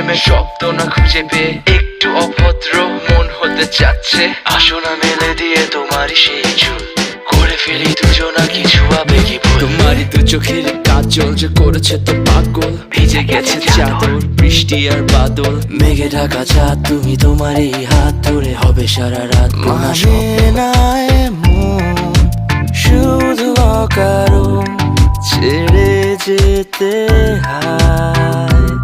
প্রেমের শব্দ না খুঁজে পেয়ে একটু অভদ্র মন হতে চাচ্ছে। আসো না মেলে দিয়ে তোমারই সেই চুল, করে ফেলি দুজনা কিছু আবেগী ভুল। তোমারই দু চোখের কাজল যে করেছে তো পাগল, ভিজে গেছে চাদর বৃষ্টি আর বাদল। মেঘে ঢাকা চাঁদ তুমি তোমারই হাত ধরে হবে সারা রাত। মানে না এমন শুধু অকারণ ছেড়ে যেতে হয়।